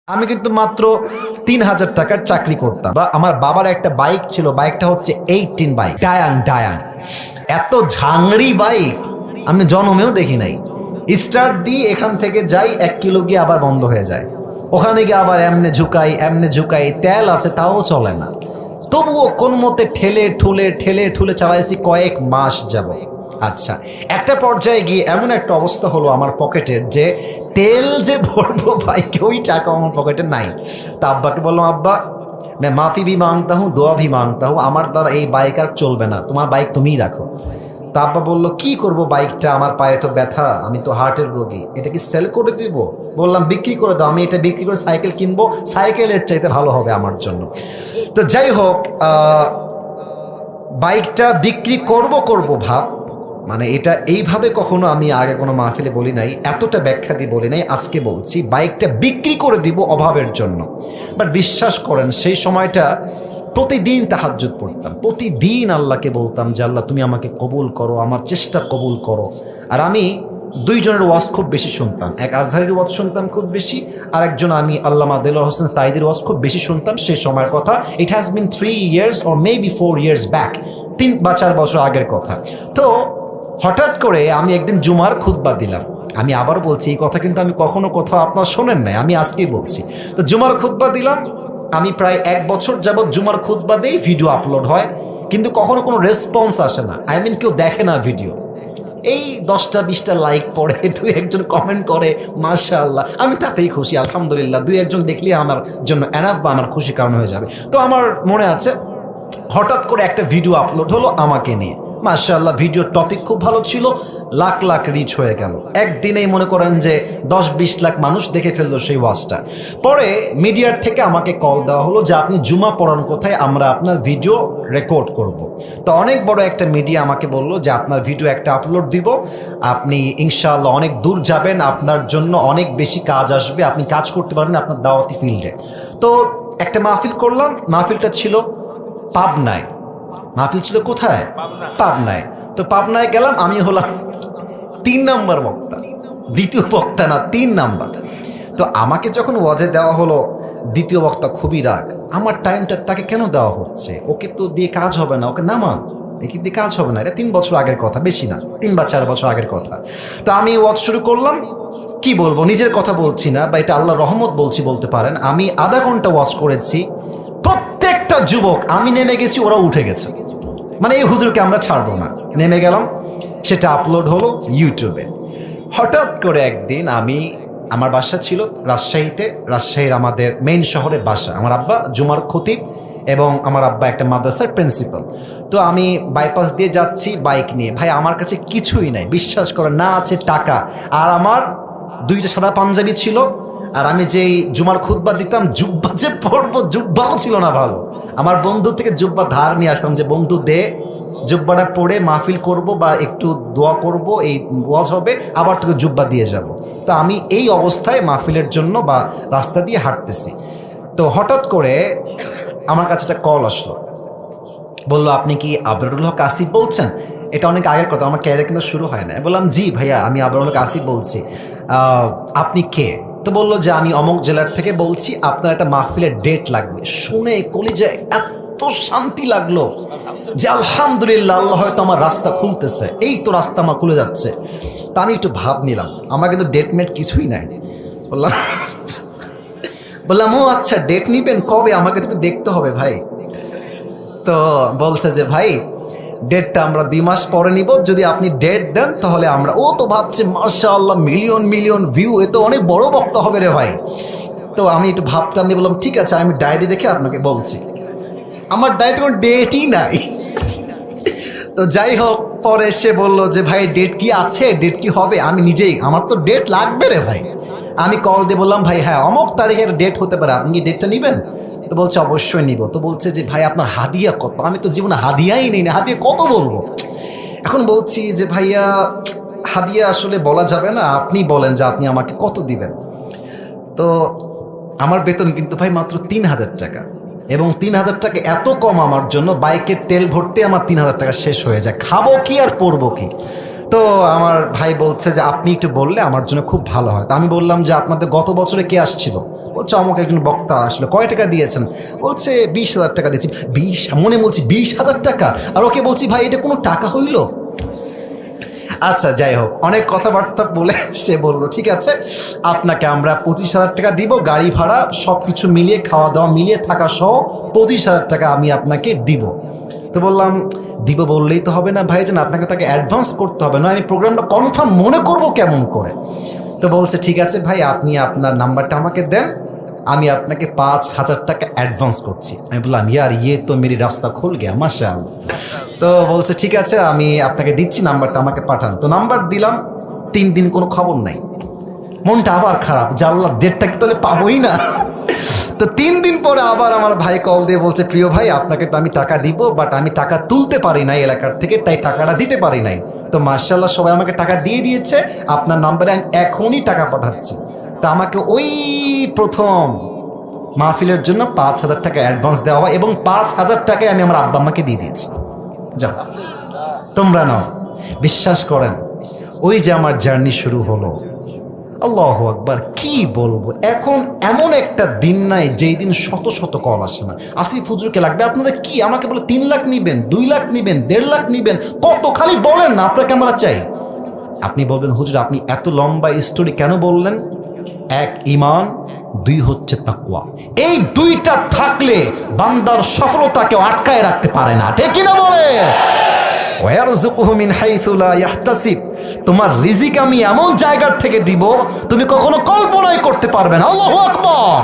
আমি কিন্তু মাত্র ৩,০০০ টাকার চাকরি করতাম, বা আমার বাবার একটা বাইক ছিল, বাইকটা হচ্ছে 18 বাইক, ডায়াং ডায়াং। এত ঝাংড়ি বাইক আমি জন্মেও দেখি নাই। স্টার্ট দিয়ে এখান থেকে যাই 1 কিলো গিয়ে আবার বন্ধ হয়ে যায়, ওখানে গিয়ে আবার এমনে ঝুকাই, তেল আছে তাও চলে না। তবুও কোন মতে ঠেলে ঠুলে চালাইছি কয়েক মাস যাব। আচ্ছা, একটা পর্যায়ে গিয়ে এমন একটা অবস্থা হলো আমার পকেটের, যে তেল যে ভরবো বাইকে ওই টাকা আমার পকেটে নাই। তা আব্বাকে বললাম, আব্বা मैं माफ़ी भी मांगता हूँ, দোয়া भी मांगता हूँ, আমার দ্বারা এই বাইক আর চলবে না, তোমার বাইক তুমিই রাখো। তা আব্বা বললো, কি করব বাইকটা, আমার পায়ে তো ব্যথা, আমি তো হার্টের রোগী, এটা কি সেল করে দিব? বললাম, বিক্রি করে দাও, আমি এটা বিক্রি করে সাইকেল কিনবো, সাইকেলের চাইতে ভালো হবে আমার জন্য। তো যাই হোক, বাইকটা বিক্রি করব ভাব, মানে এটা এইভাবে কখনো আমি আগে কোনো মাহফিলে বলি নাই, এতটা ব্যাখ্যা দিয়ে বলি নাই, আজকে বলছি বাইকটা বিক্রি করে দিব অভাবের জন্য। বাট বিশ্বাস করেন, সেই সময়টা প্রতিদিন তাহাজ্জুদ পড়তাম, প্রতিদিন আল্লাহকে বলতাম যে আল্লাহ তুমি আমাকে কবুল করো, আমার চেষ্টা কবুল করো। আর আমি দুইজনের ওয়াজ খুব বেশি শুনতাম, এক আজহারের ওয়াজ শুনতাম খুব বেশি, আর একজন আমি আল্লামা দেলোয়ার হোসেন সাঈদীর ওয়াজ খুব বেশি শুনতাম সেই সময়ের কথা। It has been 3 years or maybe 4 years back, 3 বা 4 বছর আগের কথা। তো হঠাৎ করে আমি একদিন জুমার খুতবা দিলাম, আমি আবার বলছি এই কথা কিন্তু আমি কখনো কোথাও আপনার শোনেন নাই, আমি আজকেই বলছি। তো জুমার খুতবা দিলাম, আমি প্রায় 1 বছর যাবৎ জুমার খুতবা দিই, ভিডিও আপলোড হয়, কিন্তু কখনো কোনো রেসপন্স আসে না, আই মিন কেউ দেখে না ভিডিও। এই 10টা 20টা লাইক পড়ে, 2-1জন কমেন্ট করে, মাশাআল্লাহ, আমি তাতেই খুশি, আলহামদুলিল্লাহ, 2-1জন দেখলে আমার জন্য এনাফ, বা আমার খুশি কারণ হয়ে যাবে। তো আমার মনে আছে, হঠাৎ করে একটা ভিডিও আপলোড হলো আমাকে নিয়ে, মাশাআল্লাহ, ভিডিওর টপিক খুব ভালো ছিল, লাখ লাখ রিচ হয়ে গেল একদিনেই। মনে করেন যে 10-20 লাখ মানুষ দেখে ফেললো সেই ওয়াজটা। পরে মিডিয়ার থেকে আমাকে কল দেওয়া হলো যে আপনি জুমা পড়ান কোথায়, আমরা আপনার ভিডিও রেকর্ড করব। তো অনেক বড় একটা মিডিয়া আমাকে বলল যে আপনার ভিডিও একটা আপলোড দিব, আপনি ইনশাআল্লাহ অনেক দূর যাবেন, আপনার জন্য অনেক বেশি কাজ আসবে, আপনি কাজ করতে পারবেন আপনার দাওয়াতি ফিল্ডে। তো একটা মাহফিল করলাম, মাহফিলটা ছিল পাবনায়। মাহফিল ছিল কোথায়? পাবনায়। তো পাবনায় গেলাম, আমি হলাম 3 নাম্বার বক্তা, দ্বিতীয় বক্তা না, 3 নাম্বার। তো আমাকে যখন ওয়াজে দেওয়া হলো, দ্বিতীয় বক্তা খুবই রাগ, আমার টাইমটা তাকে কেন দেওয়া হচ্ছে, ওকে তো দিয়ে কাজ হবে না, ওকে নামান, একে দিয়ে কাজ হবে না, এটা 3 বছর আগের কথা, বেশি না, 3 বা 4 বছর আগের কথা। তো আমি ওয়াজ শুরু করলাম, কি বলবো, নিজের কথা বলছি না, বা এটা আল্লাহর রহমত বলছি বলতে পারেন। আমি আধা ঘন্টা ওয়াজ করেছি, প্রত্যেকটা যুবক, আমি নেমে গেছি ওরা উঠে গেছে, মানে এই হুজুরকে আমরা ছাড়বো না, নেমে গেলাম। সেটা আপলোড হলো ইউটিউবে। হঠাৎ করে একদিন আমার বাসা ছিল রাজশাহীতে, রাজশাহীর আমাদের মেইন শহরে বাসা, আমার আব্বা জুমার খতিব এবং আমার আব্বা একটা মাদ্রাসার প্রিন্সিপাল। তো আমি বাইপাস দিয়ে যাচ্ছি বাইক নিয়ে, ভাই আমার কাছে কিছুই নাই, বিশ্বাস করে না আছে টাকা, আর আমার 2টা সাদা পাঞ্জাবি ছিল, আর আমি যেই জুমার খুতবা দিতাম, জুব্বা যে পরবো, জুব্বাও ছিল না ভালো। আমার বন্ধু থেকে জুব্বা ধার নিয়ে আসতাম, যে বন্ধু দে, জুব্বাটা পরে মাহফিল করব বা একটু দোয়া করব, এই ওয়াজ হবে, আবার তোকে জুব্বা দিয়ে যাব। তো আমি এই অবস্থায় মাহফিলের জন্য বা রাস্তা দিয়ে হাঁটতেছি। তো হঠাৎ করে আমার কাছে একটা কল আসলো, বললো আপনি কি আবরারুল হক আসিফ বলছেন? এটা অনেক আগের কথা, আমার ক্যারিয়ার কিন্তু শুরু হয় না। বললাম, জি ভাইয়া, আমি আবরারুল হক আসিফ বলছি, আপনি কে? তো বললো যে আমি অমুক জেলার থেকে বলছি, আপনার একটা মাহফিলের ডেট লাগবে। শুনে কলিজায় এত শান্তি লাগলো যে আলহামদুলিল্লাহ, আল্লাহ হয়তো আমার রাস্তা খুলতেছে, এই তো রাস্তা আমার খুলে যাচ্ছে। তা আমি একটু ভাব নিলাম, আমার কিন্তু ডেট মেট কিছুই নাই। বললাম ও আচ্ছা, ডেট নিবেন কবে, আমাকে তো একটু দেখতে হবে ভাই। তো বলছে যে ভাই, ডেটটা আমরা 2 মাস পরে নিব, যদি আপনি ডেট দেন তাহলে আমরা। ও তো ভাবছে মাশাআল্লাহ, মিলিয়ন মিলিয়ন ভিউ, এ তো অনেক বড় বক্তা হবে রে ভাই। তো আমি একটু ভাবতাম, আমি বললাম ঠিক আছে, আমি ডায়েরি দেখে আপনাকে বলছি। আমার ডায়েরিতে কোনো ডেটই নাই। তো যাই হোক, পরে সে বললো যে ভাই ডেট কি আছে, ডেট কি হবে? আমি নিজেই, আমার তো ডেট লাগবে রে ভাই। আমি কল দিয়ে বললাম, ভাই হ্যাঁ অমুক তারিখের ডেট হতে পারে, আপনি কি ডেটটা নেবেন? তো বলছে অবশ্যই নিব। তো বলছে যে ভাই আপনার হাদিয়া কত? আমি তো জীবনে হাদিয়াই নেই না, হাদিয়া কত বলবো। এখন বলছি যে ভাইয়া, হাদিয়া আসলে বলা যাবে না, আপনি বলেন যে আপনি আমাকে কত দিবেন। তো আমার বেতন কিন্তু ভাই মাত্র 3,000 টাকা, এবং 3,000 টাকা এত কম আমার জন্য, বাইকের তেল ভরতে আমার 3,000 টাকা শেষ হয়ে যায়, খাবো কি আর পরবো কি। তো আমার ভাই বলছে যে আপনি একটু বললে আমার জন্য খুব ভালো হয়। তো আমি বললাম যে আপনাদের গত বছরে কে আসছিল? বলছে আমাকে একজন বক্তা আসলো। কয় টাকা দিয়েছেন? বলছে 20,000 টাকা দিয়েছি। মনে বলছি 20,000 টাকা, আর ওকে বলছি ভাই এটা কোনো টাকা হইল? আচ্ছা যাই হোক, অনেক কথাবার্তা বলে সে বলল ঠিক আছে আপনাকে আমরা 25,000 টাকা দিব, গাড়ি ভাড়া সব কিছু মিলিয়ে, খাওয়া দাওয়া মিলিয়ে, থাকা সহ 25,000 টাকা আমি আপনাকে দিব। তো বললাম দিব বললেই তো হবে না ভাইজান, আপনাকে তাকে অ্যাডভান্স করতে হবে, না আমি প্রোগ্রামটা কনফার্ম মনে করব কেমন করে। তো বলছে ঠিক আছে ভাই আপনি আপনার নাম্বারটা আমাকে দেন, আমি আপনাকে 5,000 টাকা অ্যাডভান্স করছি। আমি বললাম ইয়ার ইয়ে তো মেরি রাস্তা খুল গিয়া মাশাআল্লাহ। তো বলছে ঠিক আছে আমি আপনাকে দিচ্ছি, নাম্বারটা আমাকে পাঠান। তো নাম্বার দিলাম, 3 দিন কোনো খবর নাই। মনটা আবার খারাপ, জানলা ডেটটা কি তাহলে পাবোই না। তো 3 দিন পরে আবার আমার ভাই কল দিয়ে বলছে প্রিয় ভাই আপনাকে তো আমি টাকা দিব, বাট আমি টাকা তুলতে পারি নাই এলাকার থেকে, তাই টাকাটা দিতে পারি নাই। তো মাশাআল্লাহ সবাই আমাকে টাকা দিয়ে দিয়েছে, আপনার নাম্বারে আমি এখনই টাকা পাঠাচ্ছি। তো আমাকে ওই প্রথম মাহফিলের জন্য 5,000 টাকা অ্যাডভান্স দেওয়া হয়, এবং 5,000 টাকায় আমি আমার আব্বা আম্মাকে দিয়ে দিয়েছি। যাও তোমরা নাও। বিশ্বাস করেন ওই যে আমার জার্নি শুরু হলো। আল্লাহু আকবার, কি বলবো, এখন এমন একটা দিন নাই যেই দিন শত শত কল আসে না। আসিফ হুজুরকে লাগবে আপনাদের কি, আমাকে বলে 3 লাখ নিবেন, 2 লাখ নিবেন, 1.5 লাখ নিবেন, কত খালি বলেন না আপনাকে আমরা চাই। আপনি বলবেন হুজুর আপনি এত লম্বা স্টোরি কেন বললেন? 1 ঈমান, 2 হচ্ছে তাকওয়া। এই 2টা থাকলে বান্দার সফলতা কেউ আটকায় রাখতে পারে না, ঠিক কিনা বলে? ওয়ারযুকুহু মিন হাইসু লা ইয়াহতাসিব, তোমার রিজিক আমি এমন জায়গার থেকে দিব তুমি কখনো কল্পনাই করতে পারবে না। আল্লাহু আকবার।